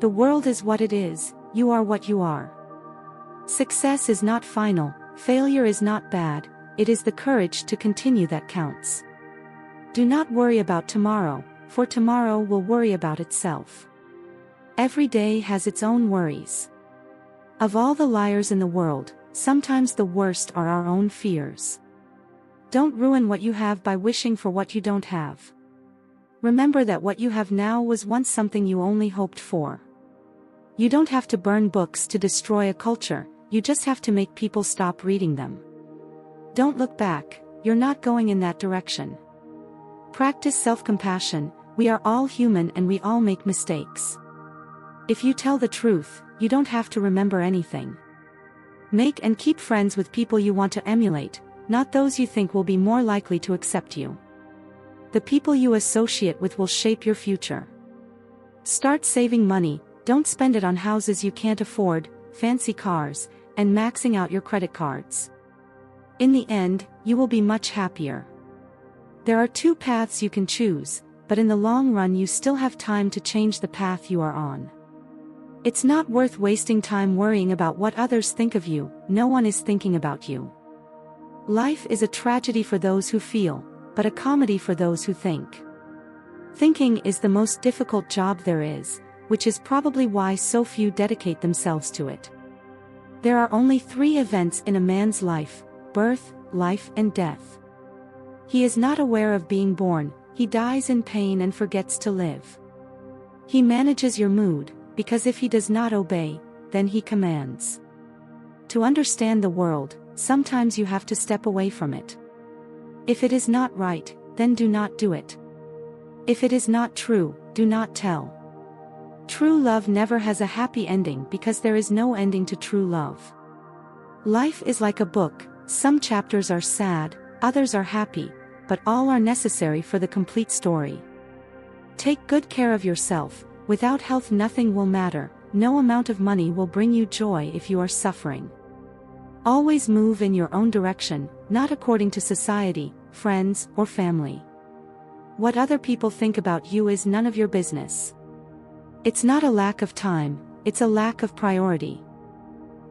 The world is what it is, you are what you are. Success is not final, failure is not bad, it is the courage to continue that counts. Do not worry about tomorrow, for tomorrow will worry about itself. Every day has its own worries. Of all the liars in the world, sometimes the worst are our own fears. Don't ruin what you have by wishing for what you don't have. Remember that what you have now was once something you only hoped for. You don't have to burn books to destroy a culture, you just have to make people stop reading them. Don't look back, you're not going in that direction. Practice self-compassion, we are all human and we all make mistakes. If you tell the truth, you don't have to remember anything. Make and keep friends with people you want to emulate, not those you think will be more likely to accept you. The people you associate with will shape your future. Start saving money, don't spend it on houses you can't afford, fancy cars, and maxing out your credit cards. In the end, you will be much happier. There are two paths you can choose, but in the long run you still have time to change the path you are on. It's not worth wasting time worrying about what others think of you, no one is thinking about you. Life is a tragedy for those who feel, but a comedy for those who think. Thinking is the most difficult job there is, which is probably why so few dedicate themselves to it. There are only 3 events in a man's life: birth, life and death. He is not aware of being born, he dies in pain and forgets to live. He manages your mood, because if he does not obey, then he commands. To understand the world, sometimes you have to step away from it. If it is not right, then do not do it. If it is not true, do not tell. True love never has a happy ending because there is no ending to true love. Life is like a book, some chapters are sad, others are happy, but all are necessary for the complete story. Take good care of yourself, without health nothing will matter, no amount of money will bring you joy if you are suffering. Always move in your own direction, not according to society, friends, or family. What other people think about you is none of your business. It's not a lack of time, it's a lack of priority.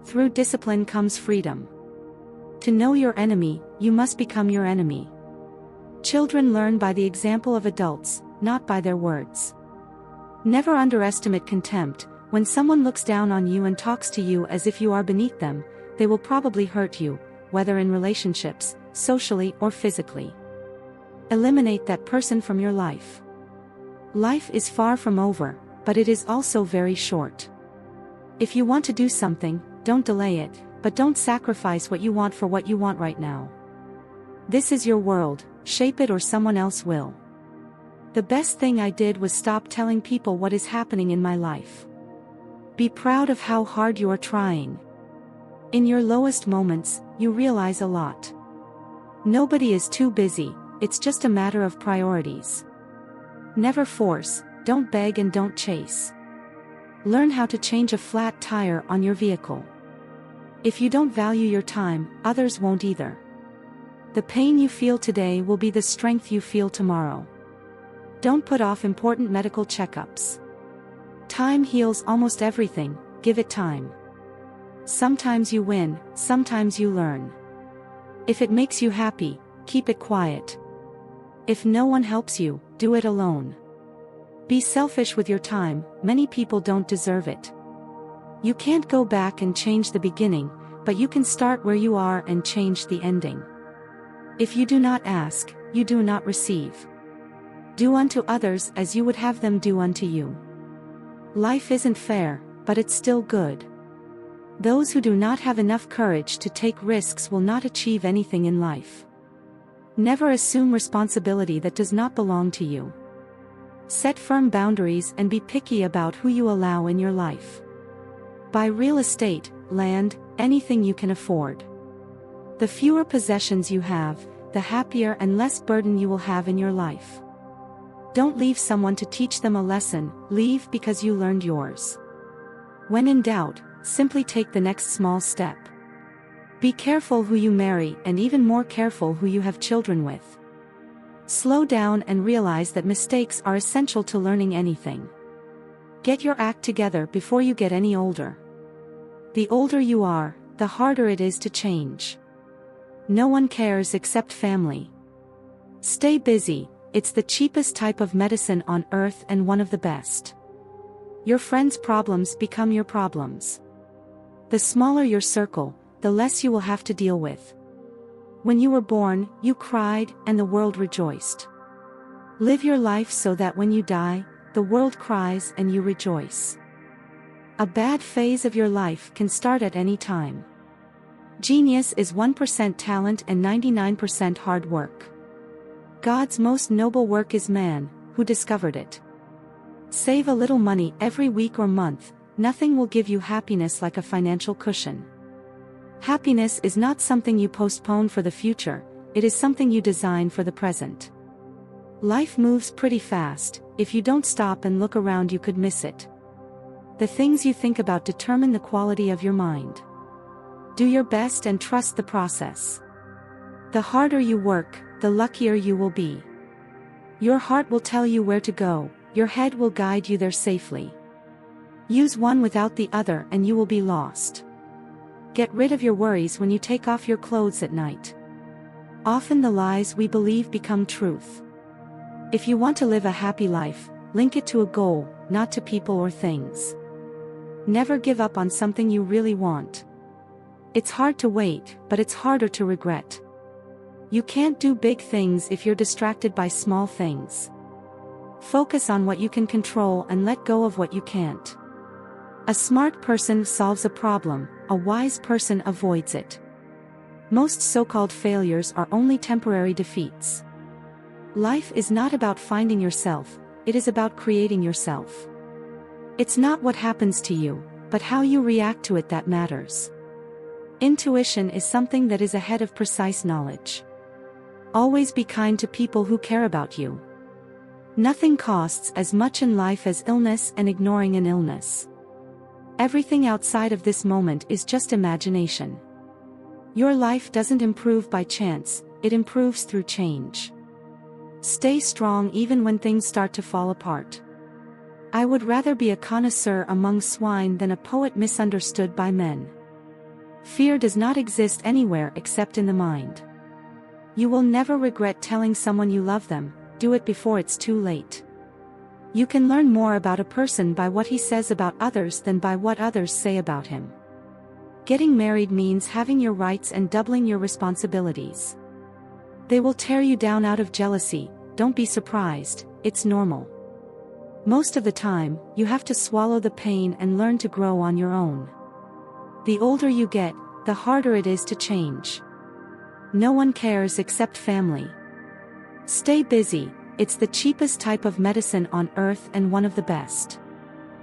Through discipline comes freedom. To know your enemy, you must become your enemy. Children learn by the example of adults, not by their words. Never underestimate contempt. When someone looks down on you and talks to you as if you are beneath them, they will probably hurt you, whether in relationships, socially or physically. Eliminate that person from your life. Life is far from over, but it is also very short. If you want to do something, don't delay it, but don't sacrifice what you want for what you want right now. This is your world, shape it or someone else will. The best thing I did was stop telling people what is happening in my life. Be proud of how hard you are trying. In your lowest moments, you realize a lot. Nobody is too busy, it's just a matter of priorities. Never force, don't beg and don't chase. Learn how to change a flat tire on your vehicle. If you don't value your time, others won't either. The pain you feel today will be the strength you feel tomorrow. Don't put off important medical checkups. Time heals almost everything, give it time. Sometimes you win, sometimes you learn. If it makes you happy, keep it quiet. If no one helps you, do it alone. Be selfish with your time, many people don't deserve it. You can't go back and change the beginning, but you can start where you are and change the ending. If you do not ask, you do not receive. Do unto others as you would have them do unto you. Life isn't fair, but it's still good. Those who do not have enough courage to take risks will not achieve anything in life. Never assume responsibility that does not belong to you. Set firm boundaries and be picky about who you allow in your life. Buy real estate, land, anything you can afford. The fewer possessions you have, the happier and less burden you will have in your life. Don't leave someone to teach them a lesson, leave because you learned yours. When in doubt, simply take the next small step. Be careful who you marry and even more careful who you have children with. Slow down and realize that mistakes are essential to learning anything. Get your act together before you get any older. The older you are, the harder it is to change. No one cares except family. Stay busy, it's the cheapest type of medicine on earth and one of the best. Your friends' problems become your problems. The smaller your circle, the less you will have to deal with. When you were born, you cried, and the world rejoiced. Live your life so that when you die, the world cries and you rejoice. A bad phase of your life can start at any time. Genius is 1% talent and 99% hard work. God's most noble work is man, who discovered it. Save a little money every week or month, nothing will give you happiness like a financial cushion. Happiness is not something you postpone for the future, it is something you design for the present. Life moves pretty fast, if you don't stop and look around you could miss it. The things you think about determine the quality of your mind. Do your best and trust the process. The harder you work, the luckier you will be. Your heart will tell you where to go, your head will guide you there safely. Use one without the other and you will be lost. Get rid of your worries when you take off your clothes at night. Often the lies we believe become truth. If you want to live a happy life, link it to a goal, not to people or things. Never give up on something you really want. It's hard to wait, but it's harder to regret. You can't do big things if you're distracted by small things. Focus on what you can control and let go of what you can't. A smart person solves a problem, a wise person avoids it. Most so-called failures are only temporary defeats. Life is not about finding yourself, it is about creating yourself. It's not what happens to you, but how you react to it that matters. Intuition is something that is ahead of precise knowledge. Always be kind to people who care about you. Nothing costs as much in life as illness and ignoring an illness. Everything outside of this moment is just imagination. Your life doesn't improve by chance, it improves through change. Stay strong even when things start to fall apart. I would rather be a connoisseur among swine than a poet misunderstood by men. Fear does not exist anywhere except in the mind. You will never regret telling someone you love them, do it before it's too late. You can learn more about a person by what he says about others than by what others say about him. Getting married means having your rights and doubling your responsibilities. They will tear you down out of jealousy, don't be surprised, it's normal. Most of the time, you have to swallow the pain and learn to grow on your own. The older you get, the harder it is to change. No one cares except family. Stay busy, it's the cheapest type of medicine on earth and one of the best.